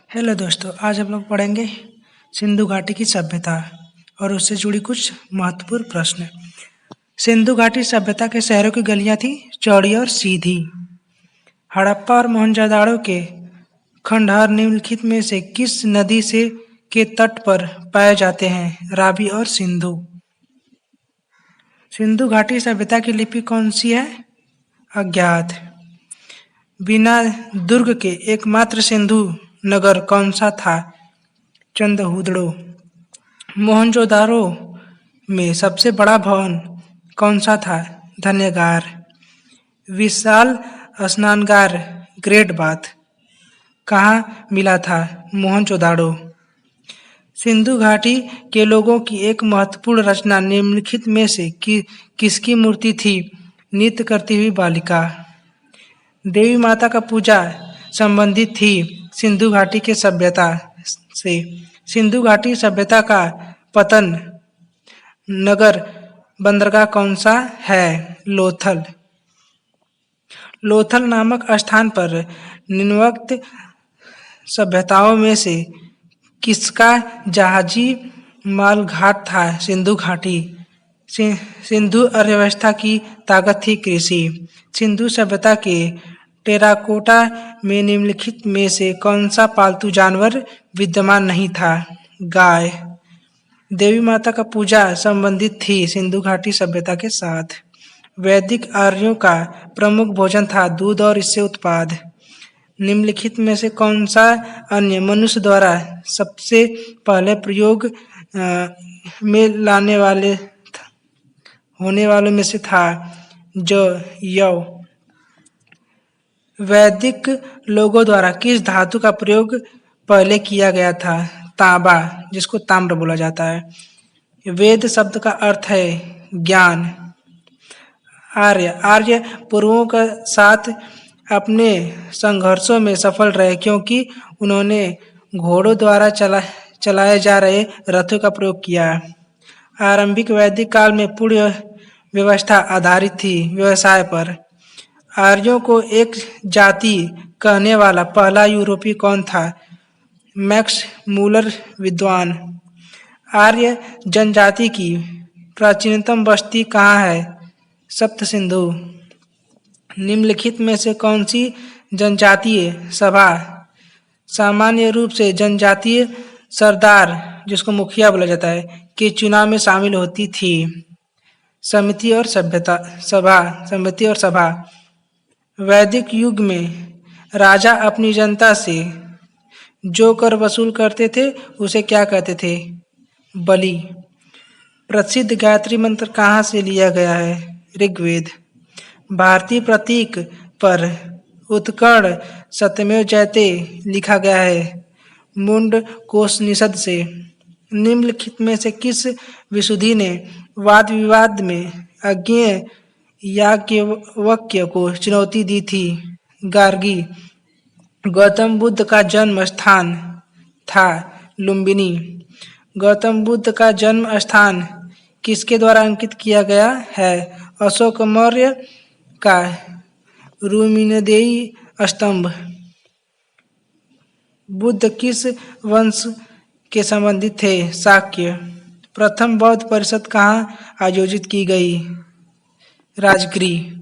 Hello दोस्तों, आज हम लोग पढ़ेंगे सिंधु घाटी की सभ्यता और उससे जुड़ी कुछ महत्वपूर्ण प्रश्न। सिंधु घाटी सभ्यता के शहरों की गलियां थी चौड़ी और सीधी। हड़प्पा और मोहनजोदाड़ो के खंडहर निम्नलिखित में से किस नदी से के तट पर पाए जाते हैं? रावी और सिंधु। सिंधु घाटी सभ्यता की लिपि कौन सी है? अज्ञात। बिना दुर्ग के एकमात्र सिंधु नगर कौन सा था? चंदहुदड़ो। मोहनजोदारो में सबसे बड़ा भवन कौन सा था? धन्यगार। विशाल स्नानगार ग्रेट बाथ कहाँ मिला था? मोहनजोदाड़ो। सिंधु घाटी के लोगों की एक महत्वपूर्ण रचना निम्नलिखित में से किसकी मूर्ति थी? नृत्य करती हुई बालिका। देवी माता का पूजा संबंधित थी सिंधु घाटी के सभ्यता से। सिंधु घाटी सभ्यता का पतन नगर बंदरगाह कौन सा है? लोथल। लोथल नामक स्थान पर निम्नवत सभ्यताओं में से किसका जहाजी माल घाट था? सिंधु घाटी। सिंधु अर्थव्यवस्था की ताकत थी कृषि। सिंधु सभ्यता के टेराकोटा में निम्नलिखित में से कौन सा पालतू जानवर विद्यमान नहीं था? गाय। देवी माता का पूजा संबंधित थी सिंधु घाटी सभ्यता के साथ। वैदिक आर्यों का प्रमुख भोजन था दूध और इससे उत्पाद। निम्नलिखित में से कौन सा अन्य मनुष्य द्वारा सबसे पहले प्रयोग में होने वालों में से था? जो यव। वैदिक लोगों द्वारा किस धातु का प्रयोग पहले किया गया था? तांबा, जिसको ताम्र बोला जाता है। वेद शब्द का अर्थ है ज्ञान। आर्य पूर्वों के साथ अपने संघर्षों में सफल रहे क्योंकि उन्होंने घोड़ों द्वारा चलाए जा रहे रथों का प्रयोग किया। आरंभिक वैदिक काल में पूर्ण व्यवस्था आधारित थी व्यवसाय पर। आर्यों को एक जाति कहने वाला पहला यूरोपीय कौन था? मैक्स मूलर विद्वान। आर्य जनजाति की प्राचीनतम बस्ती कहाँ है? सप्त सिंधु। निम्नलिखित में से कौन सी जनजातीय सभा सामान्य रूप से जनजातीय सरदार, जिसको मुखिया बोला जाता है, के चुनाव में शामिल होती थी? समिति और सभा। वैदिक युग में राजा अपनी जनता से जो कर वसूल करते थे उसे क्या कहते थे? बलि। प्रसिद्ध गायत्री मंत्र कहाँ से लिया गया है? ऋग्वेद। भारतीय प्रतीक पर उत्कर्ण सत्यमेव जयते लिखा गया है मुंड कोशनिषद से। निम्नलिखित में से किस विशुद्धि ने वाद विवाद में अज्ञेय याज्ञवल्क्य को चुनौती दी थी? गार्गी। गौतम बुद्ध का जन्म स्थान था लुम्बिनी। गौतम बुद्ध का जन्म स्थान किसके द्वारा अंकित किया गया है? अशोक मौर्य का रुमिनदेयी स्तंभ। बुद्ध किस वंश के संबंधित थे? शाक्य। प्रथम बौद्ध परिषद कहाँ आयोजित की गई? राजगृह।